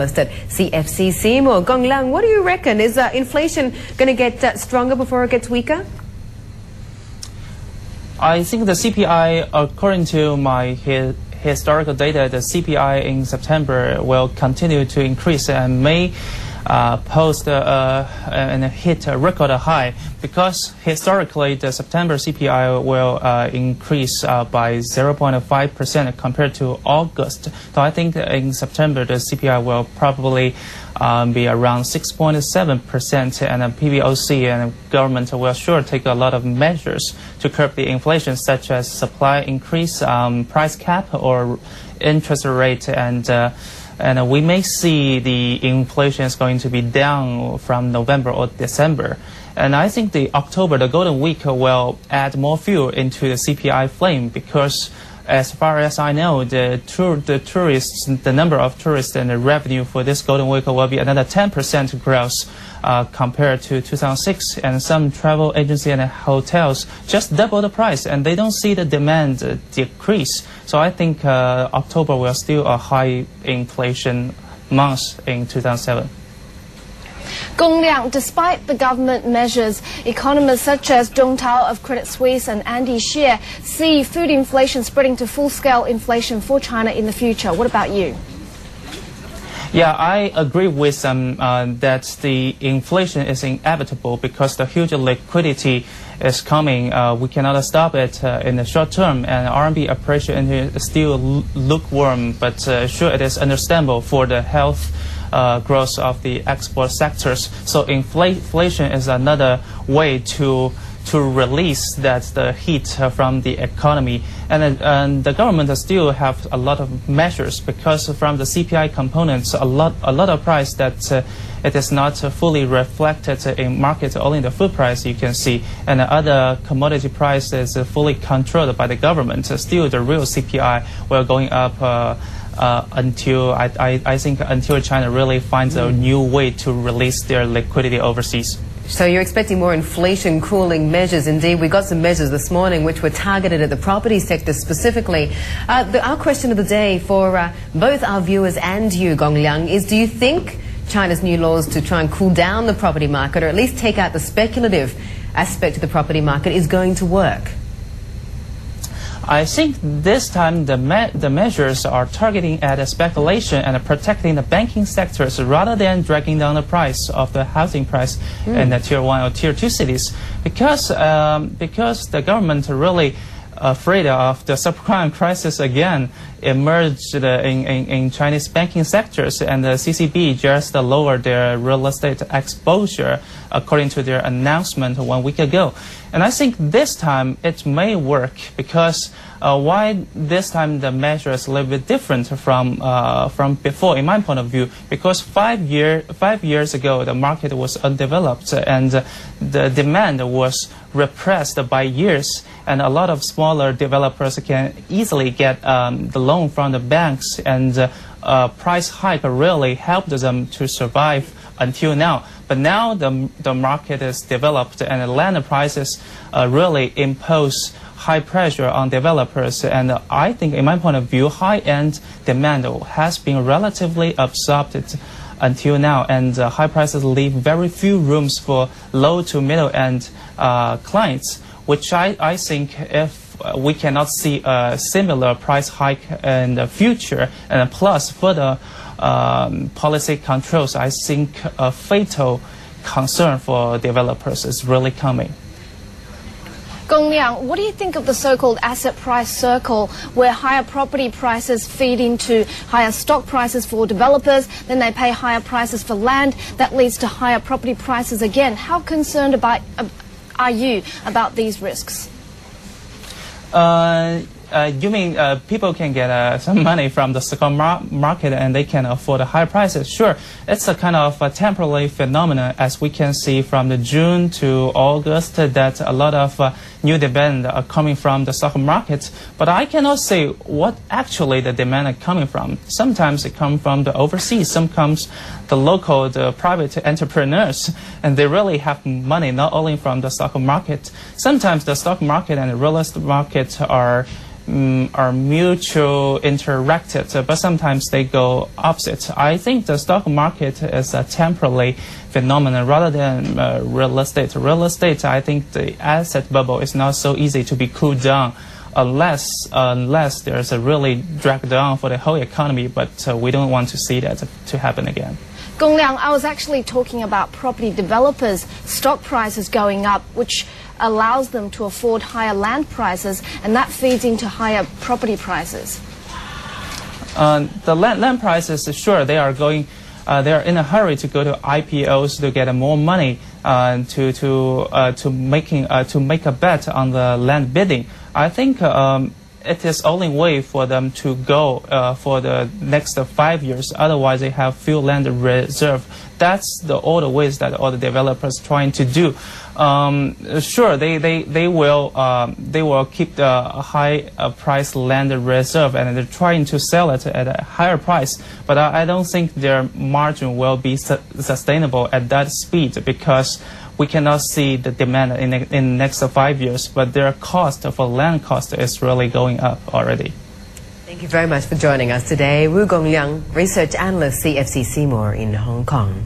At CFC Seymour. Gong Lang, what do you reckon? Is inflation going to get stronger before it gets weaker? I think the CPI, according to my historical data, the CPI in September will continue to increase and may post and hit a record high, because historically the September CPI will increase by 0.5% compared to August. So I think in September the CPI will probably be around 6.7%, and PBOC and government will sure take a lot of measures to curb the inflation, such as supply increase, price cap, or interest rate, and we may see the inflation is going to be down from November or December. And I think the October, the Golden Week, will add more fuel into the CPI flame, because as far as I know, the number of tourists and the revenue for this Golden Week will be another 10% growth compared to 2006. And some travel agency and hotels just double the price, and they don't see the demand decrease. So I think October will still a high inflation month in 2007. Gong Liang, despite the government measures, economists such as Zhong Tao of Credit Suisse and Andy Xie see food inflation spreading to full-scale inflation for China in the future. What about you? Yeah, I agree with them that the inflation is inevitable because the huge liquidity is coming. We cannot stop it in the short term, and RMB appreciation is still lukewarm, but sure, it is understandable for the health growth of the export sectors. So inflation is another way to release the heat from the economy, and the government still have a lot of measures, because from the CPI components, a lot of price that it is not fully reflected in market. Only the food price you can see, and the other commodity price is fully controlled by the government. Still, the real CPI will going up until I think until China really finds a new way to release their liquidity overseas. So you're expecting more inflation cooling measures. Indeed, we got some measures this morning which were targeted at the property sector specifically. Our question of the day for both our viewers and you, Gong Liang, is: do you think China's new laws to try and cool down the property market, or at least take out the speculative aspect of the property market, is going to work? I think this time the measures are targeting at speculation and protecting the banking sectors rather than dragging down the price of the housing price in the Tier 1 or Tier 2 cities, because the government really afraid of the subprime crisis again emerged in Chinese banking sectors, and the CCB just lowered their real estate exposure according to their announcement 1 week ago. And I think this time it may work, because why this time the measure is a little bit different from before, in my point of view, because 5 years ago the market was undeveloped and the demand was repressed by years, and a lot of smaller developers can easily get the loan from the banks, and price hike really helped them to survive until now. But now the market is developed, and the land prices really impose high pressure on developers, and I think, in my point of view, high-end demand has been relatively absorbed until now, and high prices leave very few rooms for low to middle-end clients, which I think, if we cannot see a similar price hike in the future, and plus further policy controls, I think a fatal concern for developers is really coming. Gong Liang, what do you think of the so-called asset price circle, where higher property prices feed into higher stock prices for developers, then they pay higher prices for land, that leads to higher property prices again? How concerned are you about these risks? You mean people can get some money from the stock market and they can afford higher prices? Sure, it's a kind of a temporary phenomenon, as we can see from the June to August that a lot of new demand are coming from the stock market. But I cannot say what actually the demand are coming from. Sometimes it comes from the overseas, some comes the local, the private entrepreneurs, and they really have money not only from the stock market. Sometimes the stock market and the real estate market are are mutual interacted, but sometimes they go opposite. I think the stock market is a temporary phenomenon rather than real estate. Real estate, I think the asset bubble is not so easy to be cooled down unless there's a really drag down for the whole economy, but we don't want to see that to happen again. Gong Liang, I was actually talking about property developers' stock prices going up, which allows them to afford higher land prices, and that feeds into higher property prices. The land prices, sure, they are going. They are in a hurry to go to IPOs to get more money to make a bet on the land bidding. I think it is only way for them to go for the next 5 years. Otherwise, they have few land reserve. That's all the ways that all the developers trying to do. Sure, they will keep the high price land reserve, and they're trying to sell it at a higher price. But I don't think their margin will be sustainable at that speed, because we cannot see the demand in the next 5 years. But their cost for land cost is really going up already. Thank you very much for joining us today. Wu Gongliang, research analyst, CFC Seymour in Hong Kong.